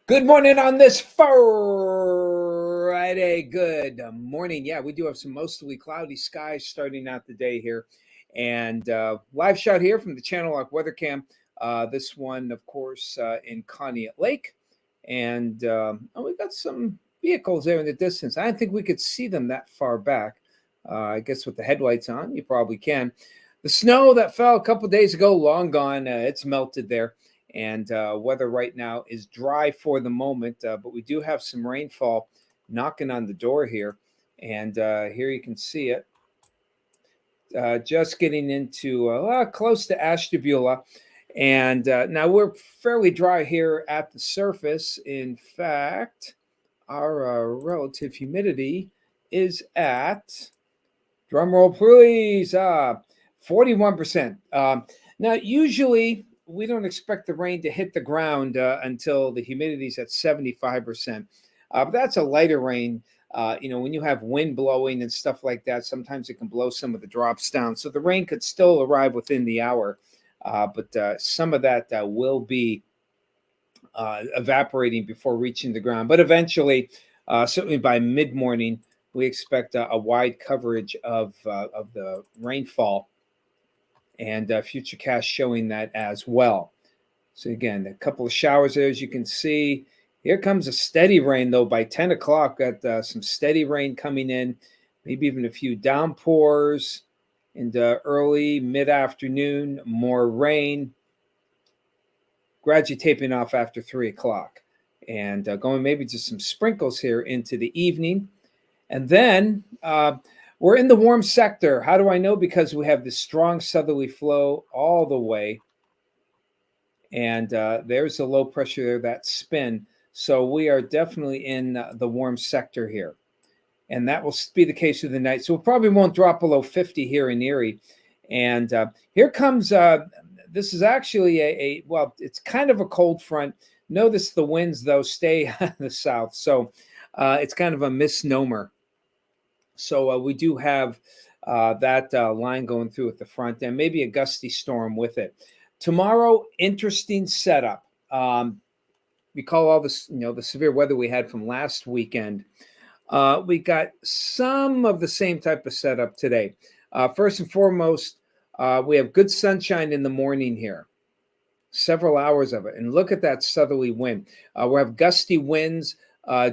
Good morning on this Friday. Good morning. Yeah, we do have some mostly cloudy skies starting out the day here. And live shot here from the Channel Lock Weather Cam. This one, of course, in Conneaut Lake. And we've got some vehicles there in the distance. I don't think we could see them that far back. I guess with the headlights on, you probably can. The snow that fell a couple days ago, long gone. It's melted there. And weather right now is dry for the moment, but we do have some rainfall knocking on the door here. And here you can see it. Just getting into close to Ashtabula. And now we're fairly dry here at the surface. In fact, our relative humidity is at, drum roll please, 41%. Now, usually we don't expect the rain to hit the ground until the humidity is at 75%. But that's a lighter rain. When you have wind blowing and stuff like that, sometimes it can blow some of the drops down. So the rain could still arrive within the hour, but some of that will be evaporating before reaching the ground. But eventually, certainly by mid morning, we expect a wide coverage of the rainfall, and Futurecast showing that as well. So again, a couple of showers there, as you can see. Here comes a steady rain, though. By 10 o'clock, got some steady rain coming in, maybe even a few downpours. And early, mid-afternoon, more rain. Gradually tapering off after 3 o'clock. And going maybe just some sprinkles here into the evening. And then we're in the warm sector. How do I know? Because we have this strong southerly flow all the way. And there's the low pressure there, that spin. So we are definitely in the warm sector here. And that will be the case through the night. So we probably won't drop below 50 here in Erie. And here comes, this is actually well, it's kind of a cold front. Notice the winds, though, stay in the south. So it's kind of a misnomer. So we do have that line going through at the front and maybe a gusty storm with it. Tomorrow, interesting setup. Recall all this, the severe weather we had from last weekend. We got some of the same type of setup today. First and foremost, we have good sunshine in the morning here, several hours of it. And look at that southerly wind. We have gusty winds,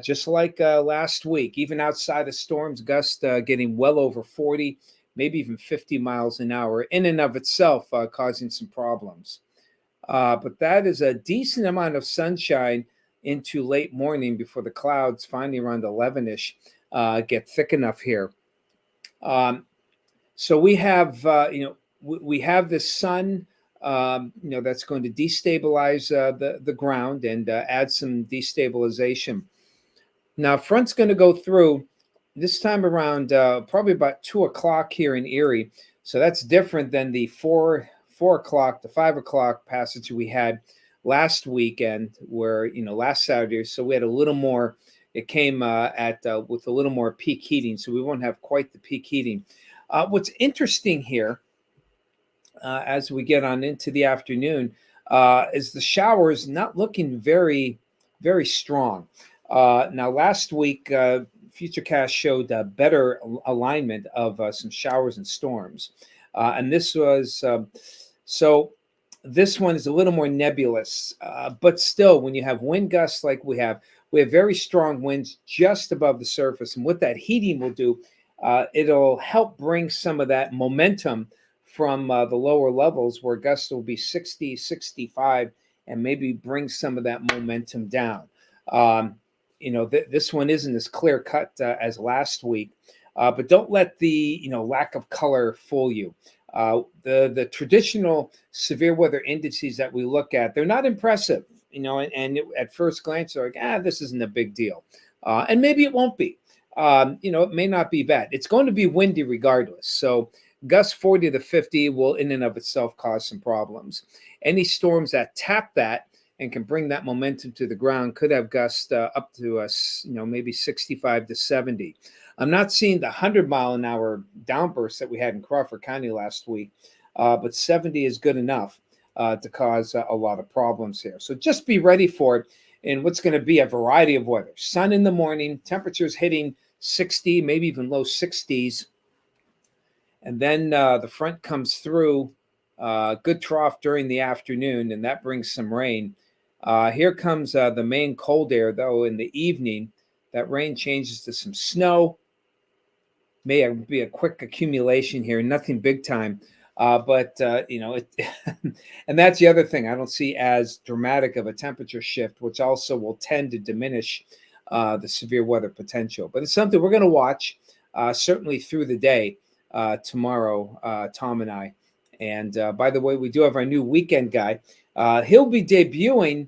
just like last week, even outside of storms, gusts getting well over 40, maybe even 50 miles an hour, in and of itself causing some problems. But that is a decent amount of sunshine into late morning before the clouds finally around 11ish get thick enough here. So we have, we have this sun, that's going to destabilize the ground and add some destabilization. Now, front's going to go through this time around probably about 2 o'clock here in Erie. So that's different than the 4 o'clock to 5 o'clock passage we had last weekend, where, last Saturday. So we had a little more, it came with a little more peak heating. So we won't have quite the peak heating. What's interesting here, as we get on into the afternoon, is the showers not looking very, very strong. Now, last week, Futurecast showed a better alignment of some showers and storms. And this was, so this one is a little more nebulous. But still, when you have wind gusts like we have very strong winds just above the surface. And what that heating will do, it'll help bring some of that momentum from the lower levels, where gusts will be 60, 65, and maybe bring some of that momentum down. This one isn't as clear cut as last week, but don't let the lack of color fool you. The traditional severe weather indices that we look at, they're not impressive, and at first glance they're like, this isn't a big deal, and maybe it won't be. It may not be bad. It's going to be windy regardless. So gusts 40 to 50 will in and of itself cause some problems. Any storms that tap that and can bring that momentum to the ground could have gusts up to maybe 65 to 70. I'm not seeing the 100-mile-an-hour downburst that we had in Crawford County last week, but 70 is good enough to cause a lot of problems here. So just be ready for it. in what's going to be a variety of weather. Sun in the morning, temperatures hitting 60, maybe even low 60s. And then the front comes through, good trough during the afternoon, and that brings some rain. Here comes the main cold air, though, in the evening. That rain changes to some snow. May be a quick accumulation here, nothing big time. But and that's the other thing. I don't see as dramatic of a temperature shift, which also will tend to diminish the severe weather potential. But it's something we're going to watch certainly through the day tomorrow, Tom and I. And by the way, we do have our new weekend guy. He'll be debuting.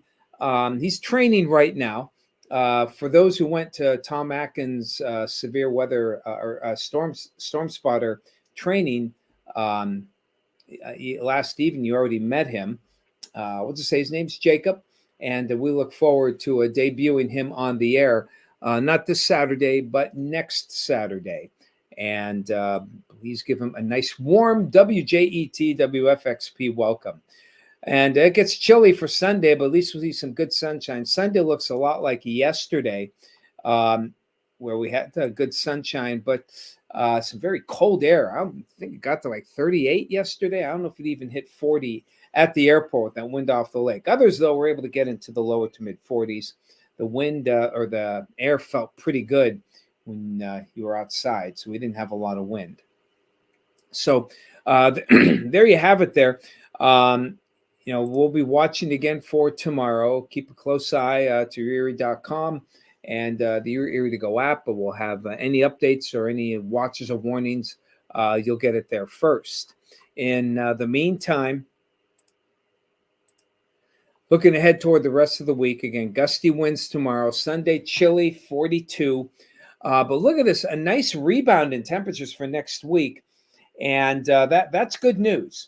He's training right now. For those who went to Tom Atkins' severe weather or storm spotter training last evening, you already met him. We'll just say his name's Jacob, and we look forward to debuting him on the air, not this Saturday, but next Saturday. And please give him a nice warm WJET WFXP welcome. And it gets chilly for Sunday, but at least we'll see some good sunshine. Sunday looks a lot like yesterday, where we had good sunshine, but some very cold air. I think it got to like 38 yesterday. I don't know if it even hit 40 at the airport with that wind off the lake. Others, though, were able to get into the lower to mid 40s. The wind or the air felt pretty good when you were outside, so we didn't have a lot of wind. So there you have it there. We'll be watching again for tomorrow. Keep a close eye to Erie.com and the Erie to Go app, but we'll have any updates or any watches or warnings. You'll get it there first. In the meantime, looking ahead toward the rest of the week, again, gusty winds tomorrow. Sunday, chilly, 42. But look at this, a nice rebound in temperatures for next week. And that's good news,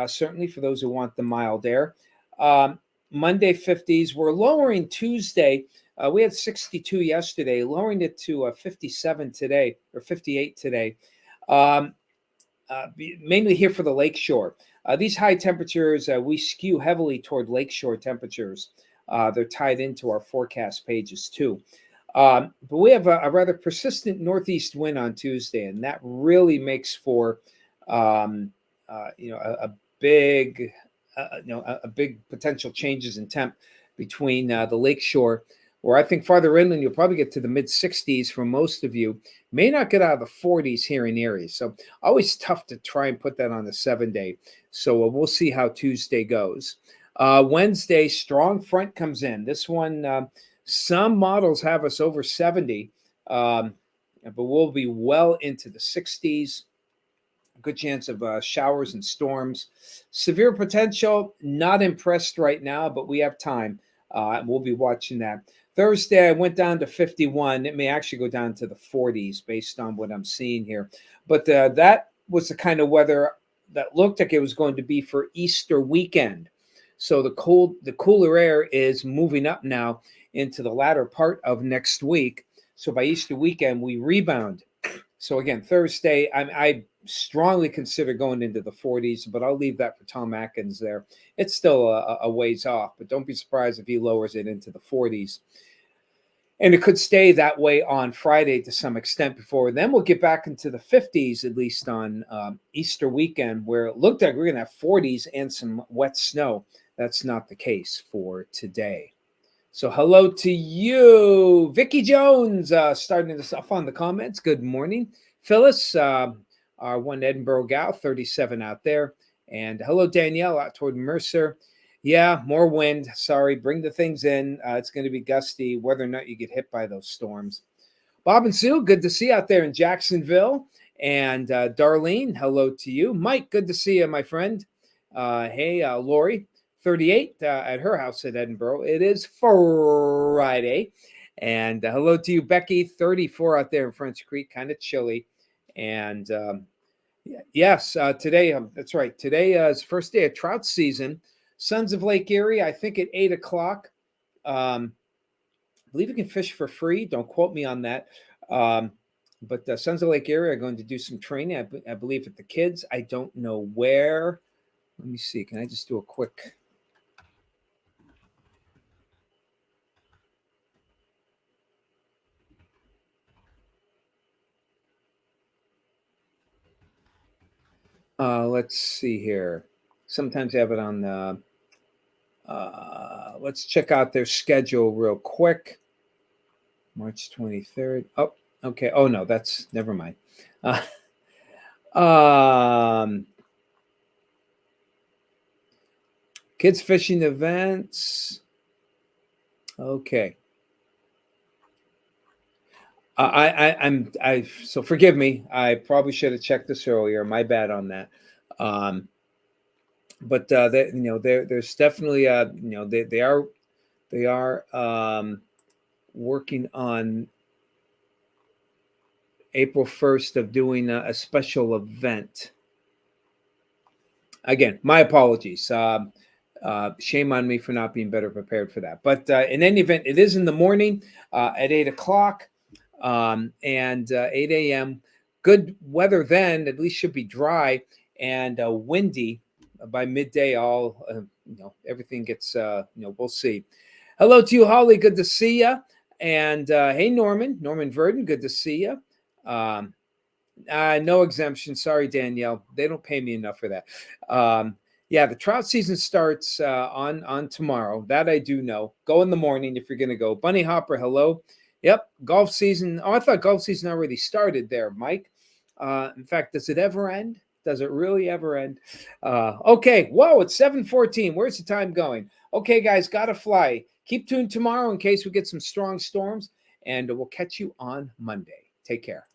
certainly for those who want the mild air. Monday, 50s. We're lowering Tuesday. We had 62 yesterday, lowering it to 57 today, or 58 today, mainly here for the lakeshore. These high temperatures, we skew heavily toward lakeshore temperatures. They're tied into our forecast pages, too. But we have a rather persistent northeast wind on Tuesday, and that really makes for a big potential changes in temp between the lakeshore, where I think farther inland you'll probably get to the mid 60s for most of you. May not get out of the 40s here in Erie, so always tough to try and put that on the 7-day. So we'll see how Tuesday goes. Wednesday, strong front comes in. This one. Some models have us over 70, but we'll be well into the 60s. Good chance of showers and storms. Severe potential, not impressed right now, but we have time. We'll be watching that. Thursday, I went down to 51. It may actually go down to the 40s based on what I'm seeing here. But that was the kind of weather that looked like it was going to be for Easter weekend. So the cooler air is moving up now into the latter part of next week. So by Easter weekend, we rebound. So again, Thursday, I strongly consider going into the 40s, but I'll leave that for Tom Atkins there. It's still a ways off, but don't be surprised if he lowers it into the 40s. And it could stay that way on Friday to some extent before. Then we'll get back into the 50s, at least on Easter weekend, where it looked like we're going to have 40s and some wet snow. That's not the case for today. So hello to you, Vicky Jones, starting us off on the comments. Good morning. Phyllis, our one Edinburgh gal, 37 out there. And hello, Danielle, out toward Mercer. Yeah, more wind. Sorry, bring the things in. It's going to be gusty, whether or not you get hit by those storms. Bob and Sue, good to see you out there in Jacksonville. And Darlene, hello to you. Mike, good to see you, my friend. Hey, Lori. 38 at her house at Edinburgh. It is Friday. And hello to you, Becky. 34 out there in French Creek, kind of chilly. And yes, today, that's right. Today is first day of trout season. Sons of Lake Erie, I think at 8 o'clock. I believe you can fish for free. Don't quote me on that. But Sons of Lake Erie are going to do some training, I believe, at the kids. I don't know where. Let me see. Can I just do a quick... Let's see here. Sometimes they have it on the. Let's check out their schedule real quick. March 23rd. Oh, okay. Oh no, that's never mind. Uh, um, kids fishing events. Okay. So forgive me. I probably should have checked this earlier. My bad on that. Um, but there's definitely they are working on April 1st of doing a special event. Again, my apologies. Shame on me for not being better prepared for that. But in any event, it is in the morning at 8 o'clock and 8 a.m. Good weather then, at least should be dry and windy by midday. Everything gets, we'll see. Hello to you, Holly. Good to see you. And hey, Norman Verdon. Good to see you. Um, no exemption. Sorry, Danielle. They don't pay me enough for that. Yeah, the trout season starts on tomorrow. That I do know. Go in the morning if you're going to go. Bunny Hopper, hello. Yep, golf season. Oh, I thought golf season already started there, Mike. In fact, does it ever end? Does it really ever end? Okay. Whoa, it's 7:14. Where's the time going? Okay, guys, gotta fly. Keep tuned tomorrow in case we get some strong storms, and we'll catch you on Monday. Take care.